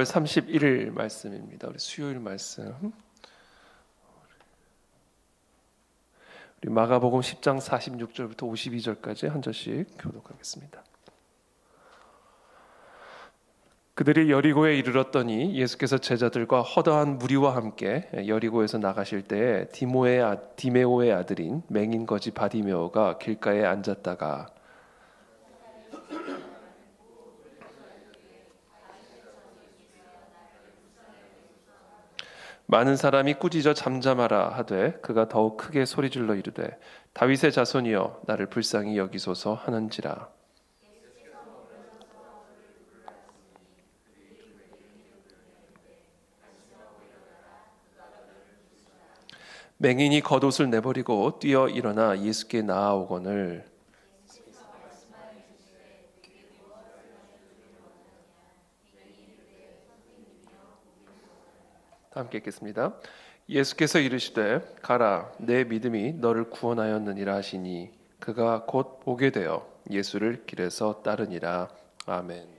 12월 31일 말씀입니다. 우리 수요일 말씀. 우리 마가복음 10장 46절부터 52절까지 한 절씩 교독하겠습니다. 그들이 여리고에 이르렀더니 예수께서 제자들과 허다한 무리와 함께 여리고에서 나가실 때에 디메오의 아들인 맹인 거지 바디메오가 길가에 앉았다가 많은 사람이 꾸짖어 잠잠하라 하되 그가 더욱 크게 소리질러 이르되 다윗의 자손이여 나를 불쌍히 여기소서 하는지라. 맹인이 겉옷을 내버리고 뛰어 일어나 예수께 나아오거늘 다 함께 읽겠습니다. 예수께서 이르시되 가라 내 믿음이 너를 구원하였느니라 하시니 그가 곧 보게 되어 예수를 길에서 따르니라. 아멘.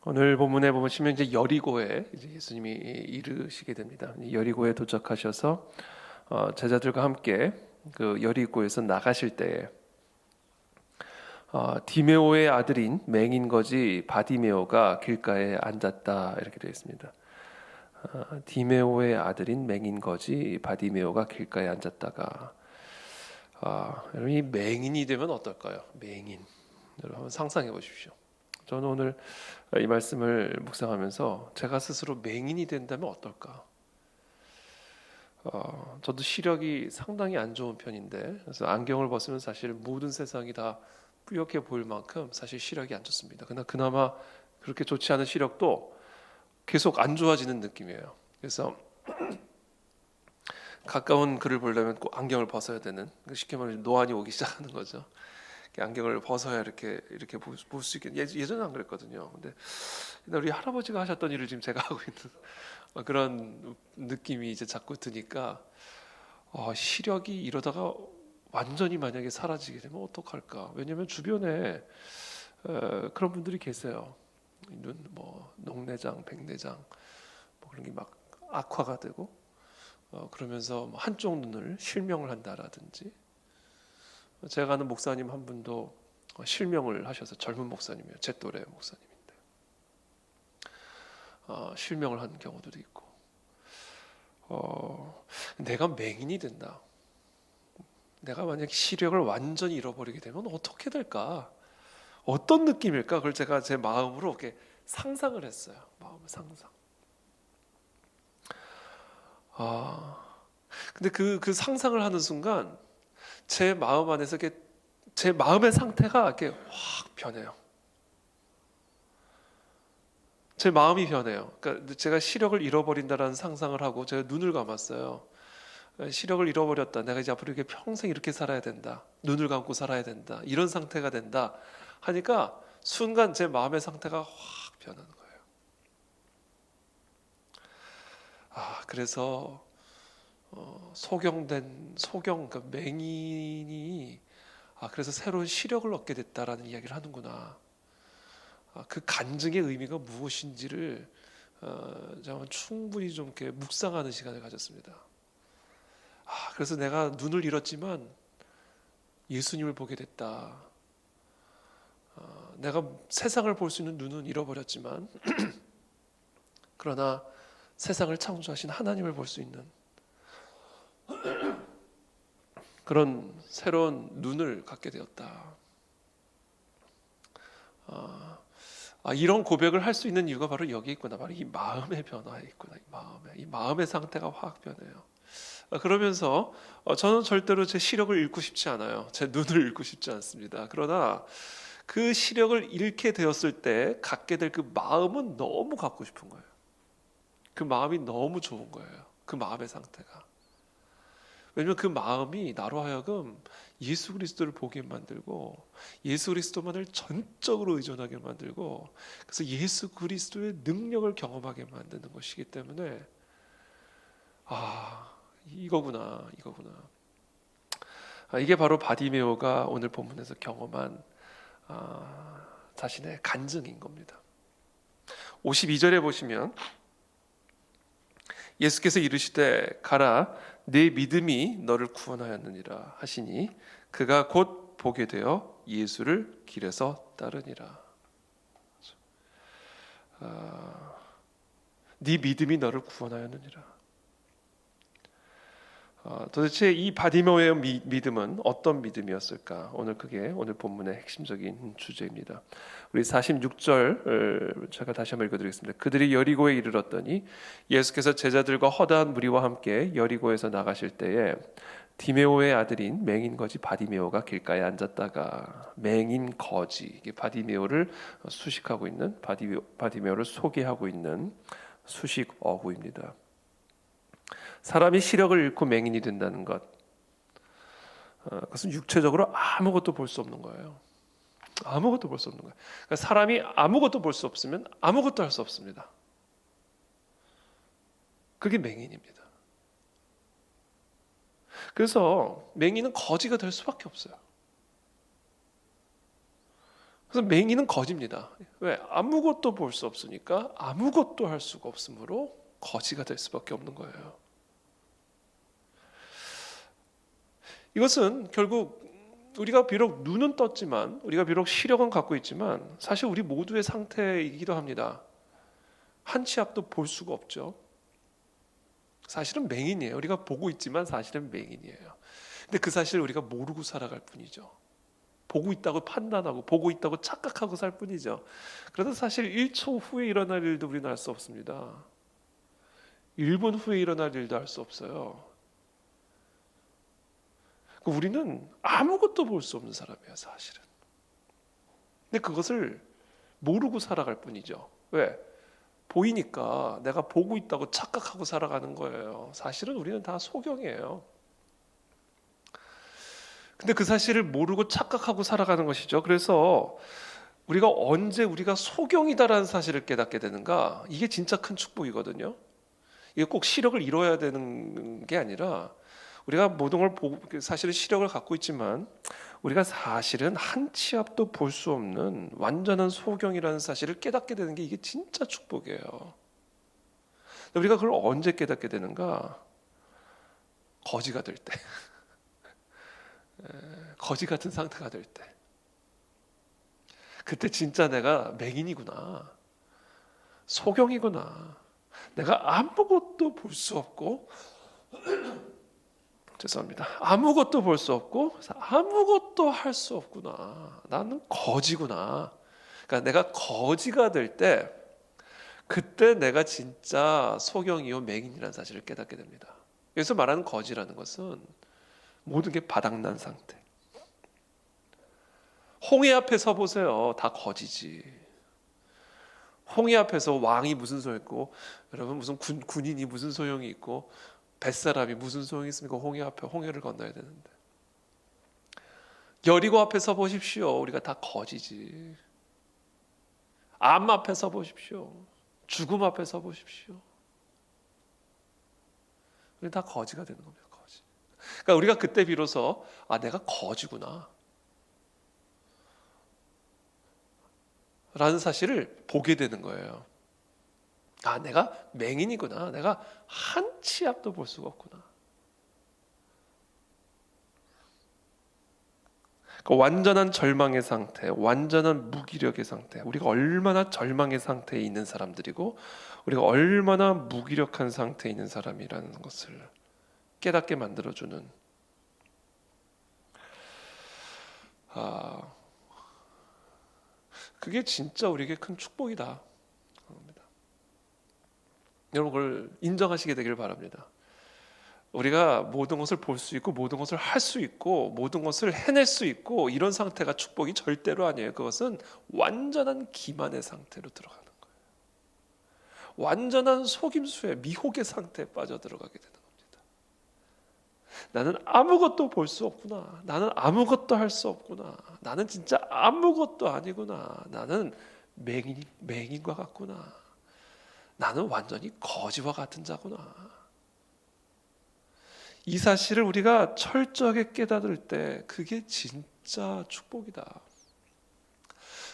오늘 본문에 보시면 이제 여리고에 이제 예수님이 이르시게 됩니다. 여리고에 도착하셔서 제자들과 함께 그 여리고에서 나가실 때에 디메오의 아들인 맹인 거지 바디메오가 길가에 앉았다 이렇게 되어 있습니다. 디메오의 아들인 맹인 거지 바디메오가 길가에 앉았다가 여러분 이 맹인이 되면 어떨까요? 맹인 여러분 한번 상상해 보십시오. 저는 오늘 이 말씀을 묵상하면서 제가 스스로 맹인이 된다면 어떨까? 저도 시력이 상당히 안 좋은 편인데 그래서 안경을 벗으면 사실 모든 세상이 다 뿌옇게 보일 만큼 사실 시력이 안 좋습니다. 그나마 그렇게 좋지 않은 시력도 계속 안 좋아지는 느낌이에요. 그래서 가까운 글을 보려면 꼭 안경을 벗어야 되는 쉽게 말하면 노안이 오기 시작하는 거죠. 안경을 벗어야 이렇게 볼 수 있게. 예전에 안 그랬거든요. 근데 우리 할아버지가 하셨던 일을 지금 제가 하고 있는 그런 느낌이 이제 자꾸 드니까 시력이 이러다가 완전히 만약에 사라지게 되면 어떡할까? 왜냐하면 주변에 그런 분들이 계세요. 눈 뭐 녹내장, 백내장 뭐 그런 게 막 악화가 되고 그러면서 한쪽 눈을 실명을 한다라든지. 제가 아는 목사님 한 분도 실명을 하셔서 젊은 목사님이에요. 제 또래 목사님인데 실명을 한 경우도 있고 내가 맹인이 된다. 내가 만약 시력을 완전히 잃어버리게 되면 어떻게 될까? 어떤 느낌일까? 그걸 제가 제 마음으로 이렇게 상상을 했어요. 마음의 상상. 근데 그 상상을 하는 순간 제 마음 안에서 제 마음의 상태가 이렇게 확 변해요. 제 마음이 변해요. 그러니까 제가 시력을 잃어버린다라는 상상을 하고 제가 눈을 감았어요. 시력을 잃어버렸다. 내가 이제 앞으로 이렇게 평생 이렇게 살아야 된다. 눈을 감고 살아야 된다. 이런 상태가 된다. 하니까 순간 제 마음의 상태가 확 변하는 거예요. 그래서 그러니까 맹인이 그래서 새로운 시력을 얻게 됐다라는 이야기를 하는구나. 그 간증의 의미가 무엇인지를 저는 충분히 좀 이렇게 묵상하는 시간을 가졌습니다. 그래서 내가 눈을 잃었지만 예수님을 보게 됐다. 내가 세상을 볼 수 있는 눈은 잃어버렸지만 그러나 세상을 창조하신 하나님을 볼 수 있는 그런 새로운 눈을 갖게 되었다. 이런 고백을 할 수 있는 이유가 바로 여기 있구나. 바로 이 마음의 변화에 있구나. 이 마음의 상태가 확 변해요. 그러면서 저는 절대로 제 시력을 잃고 싶지 않아요. 제 눈을 잃고 싶지 않습니다. 그러나 그 시력을 잃게 되었을 때 갖게 될 그 마음은 너무 갖고 싶은 거예요. 그 마음이 너무 좋은 거예요. 그 마음의 상태가. 왜냐하면 그 마음이 나로 하여금 예수 그리스도를 보게 만들고 예수 그리스도만을 전적으로 의존하게 만들고 그래서 예수 그리스도의 능력을 경험하게 만드는 것이기 때문에 이거구나. 이게 바로 바디메오가 오늘 본문에서 경험한 자신의 간증인 겁니다. 52절에 보시면 예수께서 이르시되 가라 네 믿음이 너를 구원하였느니라 하시니 그가 곧 보게 되어 예수를 길에서 따르니라. 네 믿음이 너를 구원하였느니라. 도대체 이 바디메오의 믿음은 어떤 믿음이었을까? 그게 오늘 본문의 핵심적인 주제입니다. 우리 46절 제가 다시 한번 읽어드리겠습니다. 그들이 여리고에 이르렀더니 예수께서 제자들과 허다한 무리와 함께 여리고에서 나가실 때에 디메오의 아들인 맹인거지 바디메오가 길가에 앉았다가 맹인거지, 이게 바디메오를 수식하고 있는 바디메오를 소개하고 있는 수식 어구입니다. 사람이 시력을 잃고 맹인이 된다는 것, 그것은 육체적으로 아무것도 볼 수 없는 거예요. 아무것도 볼 수 없는 거예요. 그러니까 사람이 아무것도 볼 수 없으면 아무것도 할 수 없습니다. 그게 맹인입니다. 그래서 맹인은 거지가 될 수밖에 없어요. 그래서 맹인은 거지입니다. 왜? 아무것도 볼 수 없으니까 아무것도 할 수가 없으므로 거지가 될 수밖에 없는 거예요. 이것은 결국 우리가 비록 눈은 떴지만, 우리가 비록 시력은 갖고 있지만 사실 우리 모두의 상태이기도 합니다. 한 치 앞도 볼 수가 없죠. 사실은 맹인이에요. 우리가 보고 있지만 사실은 맹인이에요. 근데 그 사실을 우리가 모르고 살아갈 뿐이죠. 보고 있다고 판단하고 보고 있다고 착각하고 살 뿐이죠. 그래서 사실 1초 후에 일어날 일도 우리는 알 수 없습니다. 1분 후에 일어날 일도 알 수 없어요. 우리는 아무것도 볼 수 없는 사람이에요, 사실은. 근데 그것을 모르고 살아갈 뿐이죠. 왜? 보이니까 내가 보고 있다고 착각하고 살아가는 거예요. 사실은 우리는 다 소경이에요. 근데 그 사실을 모르고 착각하고 살아가는 것이죠. 그래서 우리가 언제 우리가 소경이다라는 사실을 깨닫게 되는가? 이게 진짜 큰 축복이거든요. 이게 꼭 시력을 잃어야 되는 게 아니라, 우리가 모든 걸 보고 사실은 시력을 갖고 있지만 우리가 사실은 한 치 앞도 볼 수 없는 완전한 소경이라는 사실을 깨닫게 되는 게, 이게 진짜 축복이에요. 우리가 그걸 언제 깨닫게 되는가? 거지가 될 때. 거지 같은 상태가 될 때. 그때 진짜 내가 맹인이구나, 소경이구나, 내가 아무것도 볼 수 없고 죄송합니다. 아무것도 볼 수 없고 아무것도 할 수 없구나. 나는 거지구나. 그러니까 내가 거지가 될 때, 그때 내가 진짜 소경이요 맹인이라는 사실을 깨닫게 됩니다. 여기서 말하는 거지라는 것은 모든 게 바닥난 상태. 홍해 앞에 서 보세요. 다 거지지. 홍해 앞에서 왕이 무슨 소용있고, 여러분 무슨 군인이 무슨 소용이 있고, 뱃사람이 무슨 소용이 있습니까? 홍해 앞에 홍해를 건너야 되는데. 여리고 앞에 서 보십시오. 우리가 다 거지지. 암 앞에 서 보십시오. 죽음 앞에 서 보십시오. 우리 다 거지가 되는 겁니다. 거지. 그러니까 우리가 그때 비로소 내가 거지구나 라는 사실을 보게 되는 거예요. 내가 맹인이구나. 내가 한 치 앞도 볼 수가 없구나. 그러니까 완전한 절망의 상태, 완전한 무기력의 상태, 우리가 얼마나 절망의 상태에 있는 사람들이고 우리가 얼마나 무기력한 상태에 있는 사람이라는 것을 깨닫게 만들어주는, 그게 진짜 우리에게 큰 축복이다. 여러분 그걸 인정하시게 되길 바랍니다. 우리가 모든 것을 볼 수 있고 모든 것을 할 수 있고 모든 것을 해낼 수 있고, 이런 상태가 축복이 절대로 아니에요. 그것은 완전한 기만의 상태로 들어가는 거예요. 완전한 속임수의 미혹의 상태에 빠져들어가게 되는 겁니다. 나는 아무것도 볼 수 없구나. 나는 아무것도 할 수 없구나. 나는 진짜 아무것도 아니구나. 나는 맹인과 같구나. 나는 완전히 거지와 같은 자구나. 이 사실을 우리가 철저하게 깨달을 때 그게 진짜 축복이다.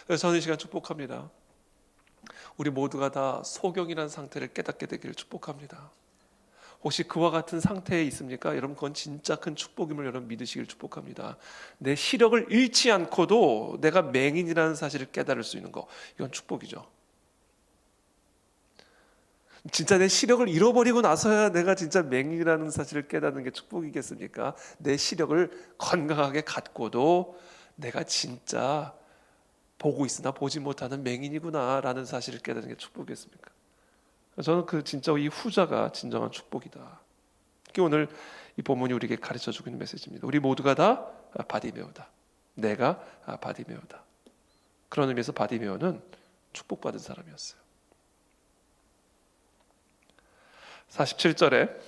그래서 저는 이 시간 축복합니다. 우리 모두가 다 소경이라는 상태를 깨닫게 되기를 축복합니다. 혹시 그와 같은 상태에 있습니까? 여러분, 그건 진짜 큰 축복임을 여러분 믿으시길 축복합니다. 내 시력을 잃지 않고도 내가 맹인이라는 사실을 깨달을 수 있는 거, 이건 축복이죠. 진짜 내 시력을 잃어버리고 나서야 내가 진짜 맹인이라는 사실을 깨닫는 게 축복이겠습니까? 내 시력을 건강하게 갖고도 내가 진짜 보고 있으나 보지 못하는 맹인이구나라는 사실을 깨닫는 게 축복이겠습니까? 저는 그 진짜 이 후자가 진정한 축복이다. 그게 오늘 이 본문이 우리에게 가르쳐주고 있는 메시지입니다. 우리 모두가 다 바디메오다. 내가 바디메오다. 그런 의미에서 바디메오는 축복받은 사람이었어요. 47절에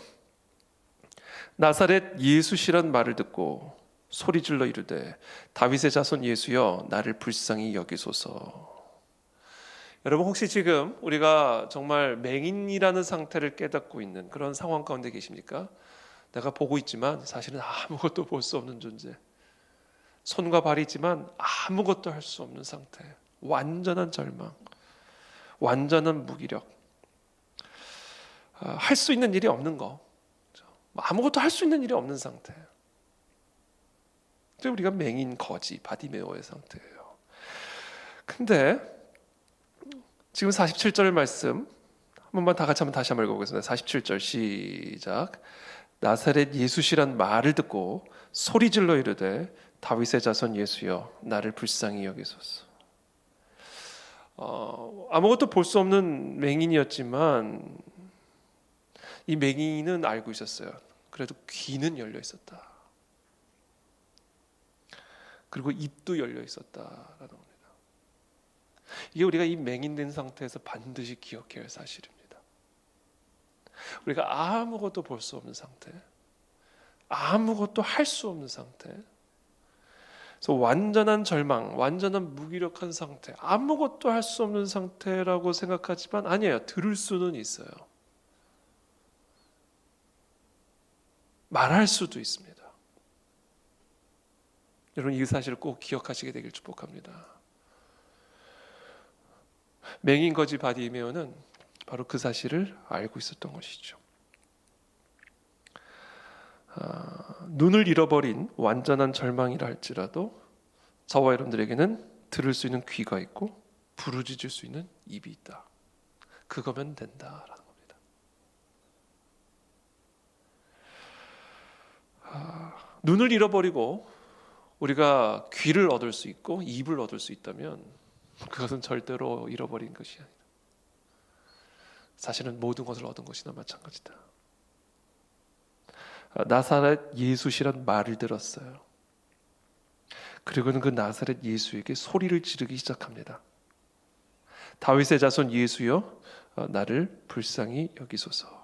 나사렛 예수시란 말을 듣고 소리질러 이르되 다윗의 자손 예수여 나를 불쌍히 여기소서. 여러분, 혹시 지금 우리가 정말 맹인이라는 상태를 깨닫고 있는 그런 상황 가운데 계십니까? 내가 보고 있지만 사실은 아무것도 볼 수 없는 존재, 손과 발이 있지만 아무것도 할 수 없는 상태, 완전한 절망, 완전한 무기력, 할 수 있는 일이 없는 거, 아무것도 할 수 있는 일이 없는 상태. 우리가 맹인, 거지, 바디메오의 상태예요. 근데 지금 47절 말씀 한 번만 다 같이 다시 한번 읽어보겠습니다. 47절 시작. 나사렛 예수시란 말을 듣고 소리질러 이르되 다윗의 자손 예수여 나를 불쌍히 여기소서. 아무것도 볼 수 없는 맹인이었지만 이 맹인은 알고 있었어요. 그래도 귀는 열려 있었다. 그리고 입도 열려 있었다라는 겁니다. 이게 우리가 이 맹인된 상태에서 반드시 기억해야 할 사실입니다. 우리가 아무것도 볼 수 없는 상태, 아무것도 할 수 없는 상태, 그래서 완전한 절망, 완전한 무기력한 상태, 아무것도 할 수 없는 상태라고 생각하지만 아니에요. 들을 수는 있어요. 말할 수도 있습니다. 여러분, 이 사실을 꼭 기억하시게 되길 축복합니다. 맹인 거지 바디메오는 바로 그 사실을 알고 있었던 것이죠. 눈을 잃어버린 완전한 절망이라 할지라도 저와 여러분들에게는 들을 수 있는 귀가 있고 부르짖을 수 있는 입이 있다. 그거면 된다라는 겁니다. 눈을 잃어버리고 우리가 귀를 얻을 수 있고 입을 얻을 수 있다면 그것은 절대로 잃어버린 것이 아니다. 사실은 모든 것을 얻은 것이나 마찬가지다. 나사렛 예수시란 말을 들었어요. 그리고는 그 나사렛 예수에게 소리를 지르기 시작합니다. 다윗의 자손 예수여 나를 불쌍히 여기소서.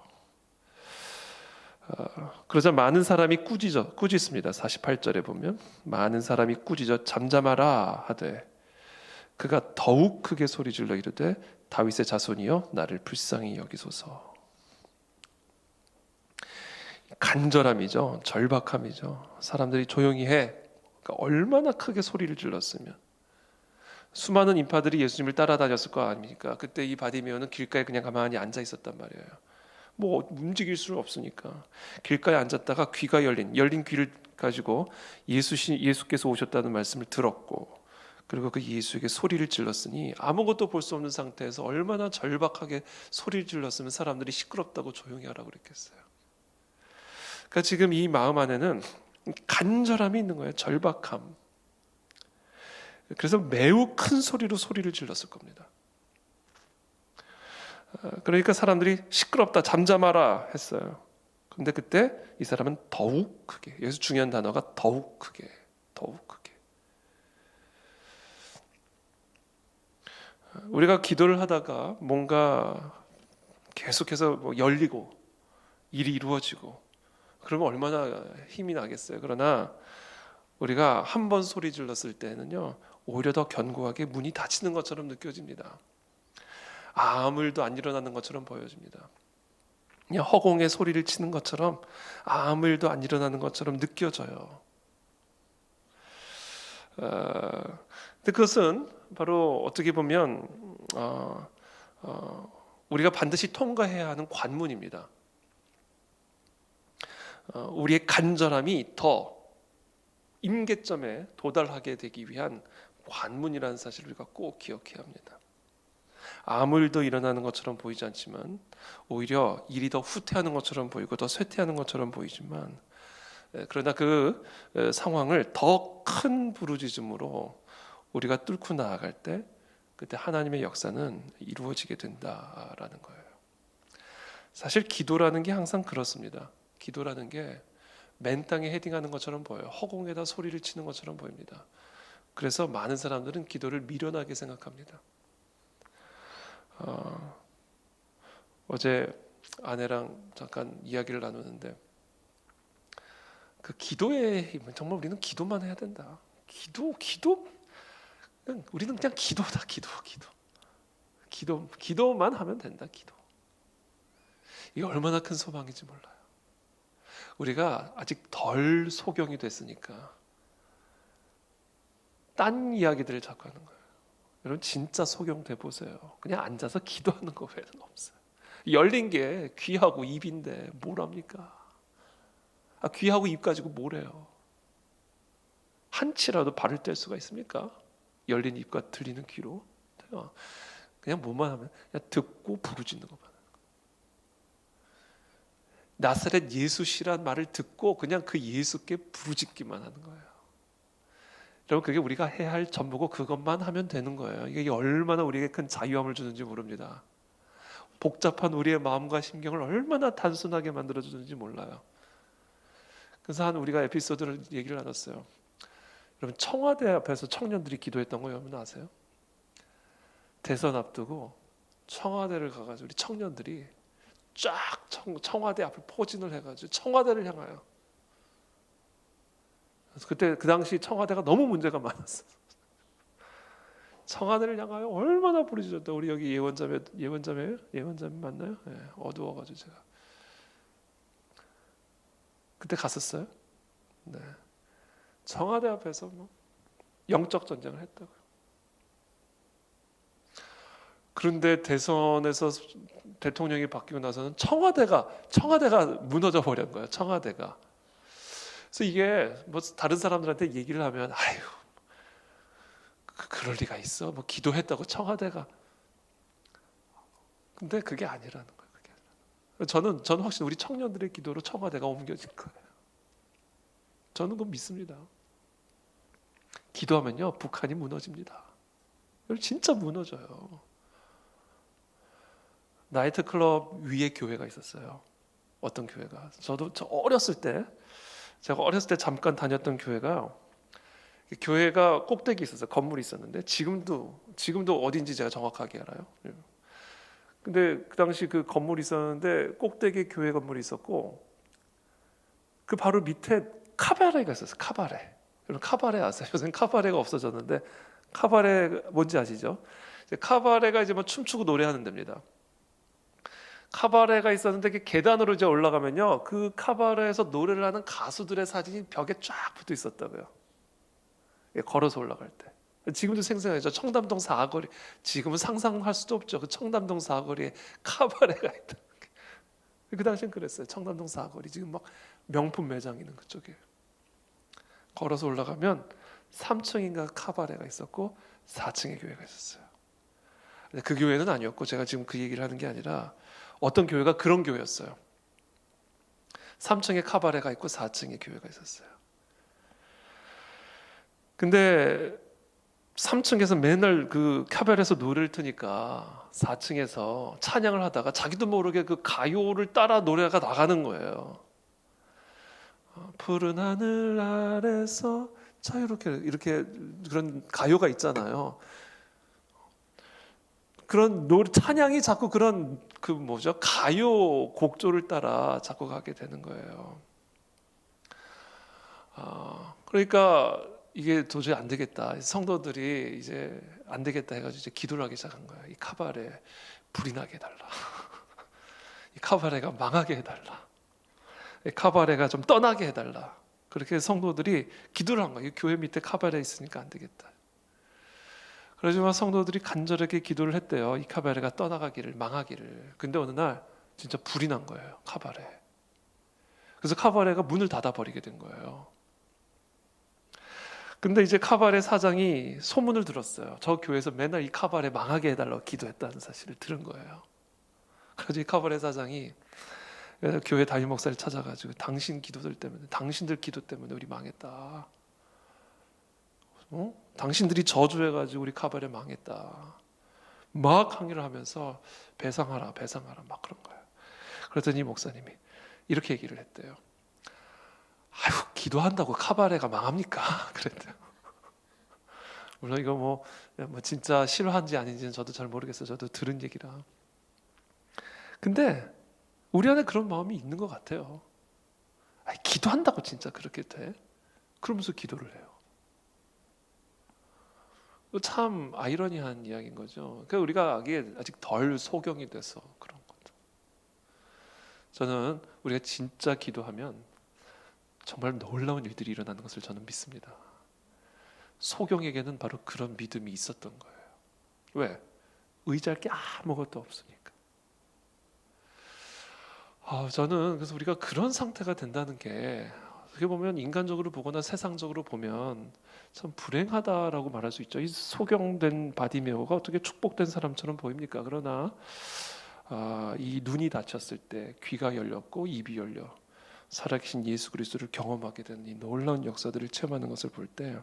그러자 많은 사람이 꾸짖습니다. 48절에 보면 많은 사람이 꾸짖어 잠잠하라 하되 그가 더욱 크게 소리질러 이르되 다윗의 자손이여 나를 불쌍히 여기소서. 간절함이죠. 절박함이죠. 사람들이 조용히 해. 그러니까 얼마나 크게 소리를 질렀으면. 수많은 인파들이 예수님을 따라다녔을 거 아닙니까? 그때 이 바디메오는 길가에 그냥 가만히 앉아 있었단 말이에요. 뭐 움직일 수 없으니까 길가에 앉았다가 귀가 열린 귀를 가지고 예수께서 오셨다는 말씀을 들었고, 그리고 그 예수에게 소리를 질렀으니 아무것도 볼 수 없는 상태에서 얼마나 절박하게 소리를 질렀으면 사람들이 시끄럽다고 조용히 하라고 그랬겠어요. 그러니까 지금 이 마음 안에는 간절함이 있는 거예요. 절박함. 그래서 매우 큰 소리로 소리를 질렀을 겁니다. 그러니까 사람들이 시끄럽다, 잠잠하라 했어요. 그런데 그때 이 사람은 더욱 크게, 여기서 중요한 단어가 더욱 크게. 우리가 기도를 하다가 뭔가 계속해서 열리고 일이 이루어지고 그러면 얼마나 힘이 나겠어요. 그러나 우리가 한 번 소리 질렀을 때는요, 오히려 더 견고하게 문이 닫히는 것처럼 느껴집니다. 아무 일도 안 일어나는 것처럼 보여집니다. 그냥 허공에 소리를 치는 것처럼 아무 일도 안 일어나는 것처럼 느껴져요. 근데 그것은 바로 어떻게 보면 우리가 반드시 통과해야 하는 관문입니다. 우리의 간절함이 더 임계점에 도달하게 되기 위한 관문이라는 사실을 우리가 꼭 기억해야 합니다. 아무 일도 일어나는 것처럼 보이지 않지만 오히려 일이 더 후퇴하는 것처럼 보이고 더 쇠퇴하는 것처럼 보이지만 그러나 그 상황을 더 큰 부르짖음으로 우리가 뚫고 나아갈 때 그때 하나님의 역사는 이루어지게 된다라는 거예요. 사실 기도라는 게 항상 그렇습니다. 기도라는 게 맨 땅에 헤딩하는 것처럼 보여요. 허공에다 소리를 치는 것처럼 보입니다. 그래서 많은 사람들은 기도를 미련하게 생각합니다. 어제 아내랑 잠깐 이야기를 나누는데 그 기도의 힘은 정말 우리는 기도만 해야 된다. 우리는 그냥 기도다. 기도만 하면 된다. 기도. 이게 얼마나 큰 소망인지 몰라요. 우리가 아직 덜 소경이 됐으니까 딴 이야기들을 자꾸 하는 거예요. 여러분 진짜 소경 돼 보세요. 그냥 앉아서 기도하는 거 외에는 없어요. 열린 게 귀하고 입인데 뭘 합니까? 귀하고 입 가지고 뭘 해요? 한치라도 발을 뗄 수가 있습니까? 열린 입과 들리는 귀로. 그냥 뭐만 하면 그냥 듣고 부르짖는 것만. 나사렛 예수시란 말을 듣고 그냥 그 예수께 부르짖기만 하는 거예요. 여러분 그게 우리가 해야 할 전부고 그것만 하면 되는 거예요. 이게 얼마나 우리에게 큰 자유함을 주는지 모릅니다. 복잡한 우리의 마음과 심경을 얼마나 단순하게 만들어주는지 몰라요. 그래서 우리가 에피소드를 얘기를 나눴어요. 여러분 청와대 앞에서 청년들이 기도했던 거 여러분 아세요? 대선 앞두고 청와대를 가가지고 우리 청년들이 쫙 청와대 앞을 포진을 해가지고 청와대를 향하여. 그래서 그때 그 당시 청와대가 너무 문제가 많았어. 청와대를 향하여 얼마나 부르짖었다. 우리 여기 예원자매예요? 예원자매 맞나요? 네, 어두워가지고 제가 그때 갔었어요. 네. 청와대 앞에서 영적 전쟁을 했다고요. 그런데 대선에서 대통령이 바뀌고 나서는 청와대가 무너져 버린 거예요. 청와대가. 그래서 이게 뭐 다른 사람들한테 얘기를 하면 아유 그럴 리가 있어. 뭐 기도했다고 청와대가. 근데 그게 아니라는 거예요. 저는 확실히 우리 청년들의 기도로 청와대가 옮겨질 거예요. 저는 그거 믿습니다. 기도하면요 북한이 무너집니다. 진짜 무너져요. 나이트클럽 위에 교회가 있었어요. 어떤 교회가? 저 어렸을 때 잠깐 다녔던 교회가 꼭대기 있었어요. 건물이 있었는데 지금도 어딘지 제가 정확하게 알아요. 근데 그 당시 그 건물이 있었는데 꼭대기 교회 건물이 있었고 그 바로 밑에 카바레가 있었어요. 카바레. 여러분 카바레 아세요? 요새는 카바레가 없어졌는데 카바레 뭔지 아시죠? 카바레가 이제 뭐 춤추고 노래하는 데입니다. 카바레가 있었는데 그 계단으로 이제 올라가면요 그 카바레에서 노래를 하는 가수들의 사진이 벽에 쫙 붙어 있었다고요. 걸어서 올라갈 때. 지금도 생생하죠. 청담동 사거리. 지금은 상상할 수도 없죠. 그 청담동 사거리에 카바레가 있다. 그 당시엔 그랬어요. 청담동 사거리 지금 막 명품 매장 있는 그쪽에. 걸어서 올라가면 3층인가 카바레가 있었고 4층에 교회가 있었어요. 근데 그 교회는 아니었고 제가 지금 그 얘기를 하는 게 아니라 어떤 교회가 그런 교회였어요. 3층에 카바레가 있고 4층에 교회가 있었어요. 근데 3층에서 맨날 그 카바레에서 노래를 트니까 4층에서 찬양을 하다가 자기도 모르게 그 가요를 따라 노래가 나가는 거예요. 푸른 하늘 아래서 자유롭게 이렇게 그런 가요가 있잖아요. 그런 노래 찬양이 자꾸 그런 가요 곡조를 따라 자꾸 가게 되는 거예요. 그러니까 이게 도저히 안 되겠다. 성도들이 이제 안 되겠다 해가지고 이제 기도를 하기 시작한 거예요. 이 카바레 불이 나게 해달라. 이 카바레가 망하게 해달라. 이 카바레가 좀 떠나게 해달라. 그렇게 성도들이 기도를 한 거예요. 교회 밑에 카바레 있으니까 안 되겠다. 그러지만 성도들이 간절하게 기도를 했대요. 이 카바레가 떠나가기를, 망하기를. 근데 어느 날 진짜 불이 난 거예요. 카바레. 그래서 카바레가 문을 닫아버리게 된 거예요. 근데 이제 카바레 사장이 소문을 들었어요. 저 교회에서 맨날 이 카바레 망하게 해달라고 기도했다는 사실을 들은 거예요. 그래서 이 카바레 사장이 교회 담임 목사를 찾아가지고 당신들 기도 때문에 우리 망했다. 당신들이 저주해가지고 우리 카바레 망했다. 막 항의를 하면서 배상하라 막 그런 거예요. 그랬더니 목사님이 이렇게 얘기를 했대요. 아유, 기도한다고 카바레가 망합니까? 그랬대요. 물론 이거 뭐 진짜 실화인지 아닌지는 저도 잘 모르겠어요. 저도 들은 얘기라. 근데 우리 안에 그런 마음이 있는 것 같아요. 아니, 기도한다고 진짜 그렇게 돼? 그러면서 기도를 해요. 참 아이러니한 이야기인 거죠. 그러니까 우리가 아직 덜 소경이 돼서 그런 거죠. 저는 우리가 진짜 기도하면 정말 놀라운 일들이 일어나는 것을 저는 믿습니다. 소경에게는 바로 그런 믿음이 있었던 거예요. 왜? 의지할 게 아무것도 없으니까. 저는 그래서 우리가 그런 상태가 된다는 게 어떻게 보면 인간적으로 보거나 세상적으로 보면 참 불행하다라고 말할 수 있죠. 이 소경된 바디메오가 어떻게 축복된 사람처럼 보입니까? 그러나 이 눈이 닫혔을 때 귀가 열렸고 입이 열려 살아계신 예수 그리스도를 경험하게 되는 이 놀라운 역사들을 체험하는 것을 볼 때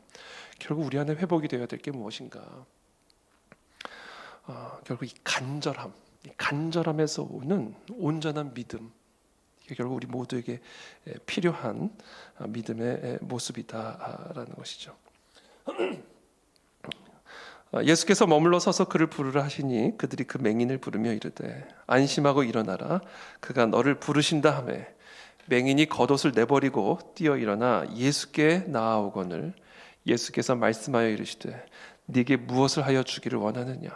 결국 우리 안에 회복이 되어야 될 게 무엇인가? 결국 이 간절함에서 오는 온전한 믿음, 이게 결국 우리 모두에게 필요한 믿음의 모습이다라는 것이죠. 예수께서 머물러 서서 그를 부르라 하시니 그들이 그 맹인을 부르며 이르되 안심하고 일어나라 그가 너를 부르신다 하매 맹인이 겉옷을 내버리고 뛰어 일어나 예수께 나아오거늘 예수께서 말씀하여 이르시되 네게 무엇을 하여 주기를 원하느냐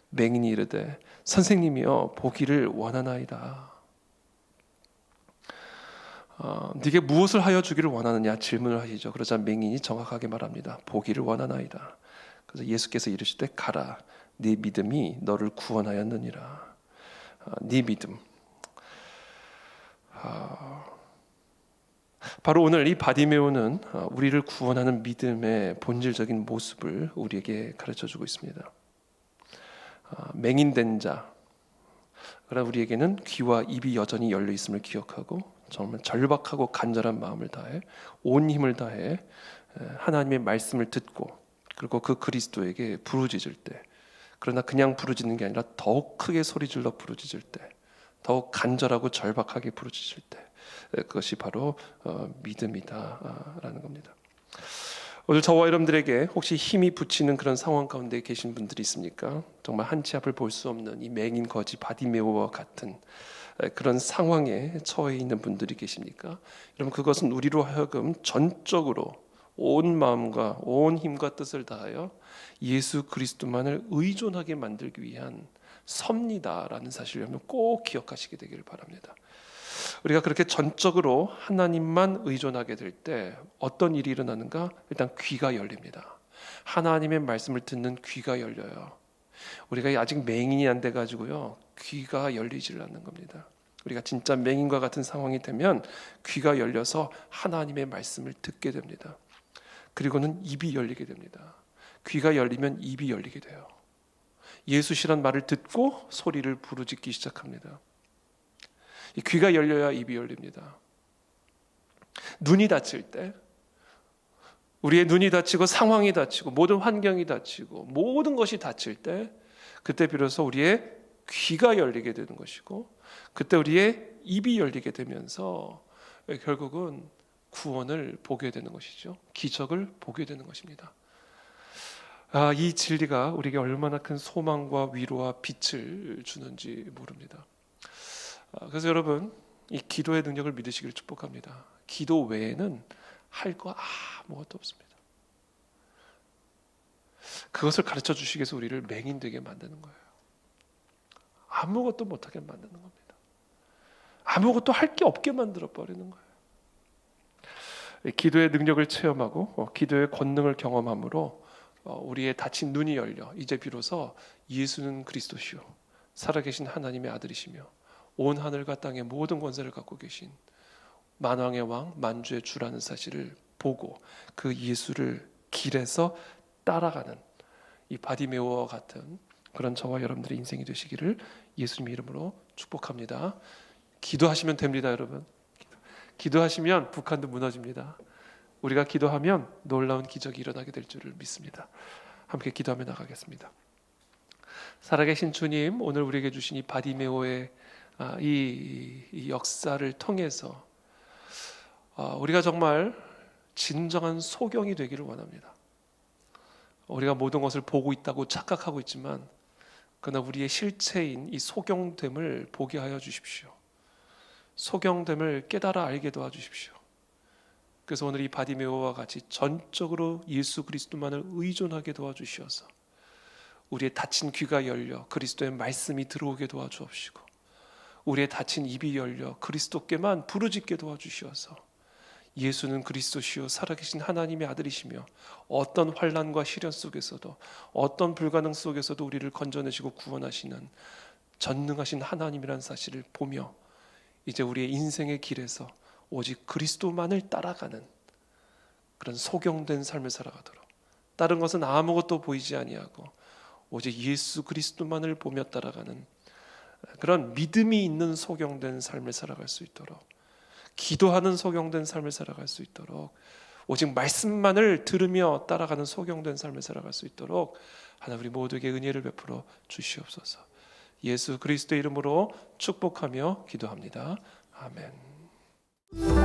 맹인이 이르되 선생님이여 보기를 원하나이다. 네게 무엇을 하여 주기를 원하느냐 질문을 하시죠. 그러자 맹인이 정확하게 말합니다. 보기를 원하나이다. 그래서 예수께서 이르시되 가라 네 믿음이 너를 구원하였느니라. 네 믿음. 바로 오늘 이 바디메오는 우리를 구원하는 믿음의 본질적인 모습을 우리에게 가르쳐주고 있습니다. 맹인된 자, 그러나 우리에게는 귀와 입이 여전히 열려 있음을 기억하고 정말 절박하고 간절한 마음을 다해 온 힘을 다해 하나님의 말씀을 듣고 그리고 그 그리스도에게 부르짖을 때, 그러나 그냥 부르짖는 게 아니라 더욱 크게 소리질러 부르짖을 때, 더욱 간절하고 절박하게 부르짖을 때, 그것이 바로 믿음이다라는 겁니다. 오늘 저와 여러분들에게 혹시 힘이 붙이는 그런 상황 가운데 계신 분들이 있습니까? 정말 한 치 앞을 볼 수 없는 이 맹인 거지 바디메오와 같은 그런 상황에 처해 있는 분들이 계십니까? 여러분, 그것은 우리로 하여금 전적으로 온 마음과 온 힘과 뜻을 다하여 예수 그리스도만을 의존하게 만들기 위한 섭리다라는 사실을 여러분 꼭 기억하시게 되기를 바랍니다. 우리가 그렇게 전적으로 하나님만 의존하게 될 때 어떤 일이 일어나는가? 일단 귀가 열립니다. 하나님의 말씀을 듣는 귀가 열려요. 우리가 아직 맹인이 안 돼가지고요 귀가 열리질 않는 겁니다. 우리가 진짜 맹인과 같은 상황이 되면 귀가 열려서 하나님의 말씀을 듣게 됩니다. 그리고는 입이 열리게 됩니다. 귀가 열리면 입이 열리게 돼요. 예수시란 말을 듣고 소리를 부르짖기 시작합니다. 이 귀가 열려야 입이 열립니다. 눈이 닫힐 때, 우리의 눈이 닫히고 상황이 닫히고 모든 환경이 닫히고 모든 것이 닫힐 때, 그때 비로소 우리의 귀가 열리게 되는 것이고, 그때 우리의 입이 열리게 되면서 결국은 구원을 보게 되는 것이죠. 기적을 보게 되는 것입니다. 이 진리가 우리에게 얼마나 큰 소망과 위로와 빛을 주는지 모릅니다. 그래서 여러분, 이 기도의 능력을 믿으시기를 축복합니다. 기도 외에는 할 거 아무것도 없습니다. 그것을 가르쳐 주시기 위해서 우리를 맹인되게 만드는 거예요. 아무것도 못하게 만드는 겁니다. 아무것도 할 게 없게 만들어 버리는 거예요. 기도의 능력을 체험하고 기도의 권능을 경험함으로 우리의 닫힌 눈이 열려 이제 비로소 예수는 그리스도시요 살아계신 하나님의 아들이시며 온 하늘과 땅의 모든 권세를 갖고 계신 만왕의 왕 만주의 주라는 사실을 보고 그 예수를 길에서 따라가는 이 바디메오와 같은 그런 저와 여러분들의 인생이 되시기를 예수님의 이름으로 축복합니다. 기도하시면 됩니다, 여러분. 기도하시면 북한도 무너집니다. 우리가 기도하면 놀라운 기적이 일어나게 될 줄을 믿습니다. 함께 기도하며 나가겠습니다. 살아계신 주님, 오늘 우리에게 주신 이 바디메오의 이 역사를 통해서 우리가 정말 진정한 소경이 되기를 원합니다. 우리가 모든 것을 보고 있다고 착각하고 있지만 그러나 우리의 실체인 이 소경됨을 보게 하여 주십시오. 소경됨을 깨달아 알게 도와주십시오. 그래서 오늘 이 바디메오와 같이 전적으로 예수 그리스도만을 의존하게 도와주시어서 우리의 닫힌 귀가 열려 그리스도의 말씀이 들어오게 도와주옵시고 우리의 닫힌 입이 열려 그리스도께만 부르짖게 도와주시어서 예수는 그리스도시요 살아계신 하나님의 아들이시며 어떤 환난과 시련 속에서도 어떤 불가능 속에서도 우리를 건져내시고 구원하시는 전능하신 하나님이라는 사실을 보며 이제 우리의 인생의 길에서 오직 그리스도만을 따라가는 그런 소경된 삶을 살아가도록 다른 것은 아무것도 보이지 아니하고 오직 예수 그리스도만을 보며 따라가는 그런 믿음이 있는 소경된 삶을 살아갈 수 있도록 기도하는 소경된 삶을 살아갈 수 있도록 오직 말씀만을 들으며 따라가는 소경된 삶을 살아갈 수 있도록 하나님 우리 모두에게 은혜를 베풀어 주시옵소서. 예수 그리스도의 이름으로 축복하며 기도합니다. 아멘.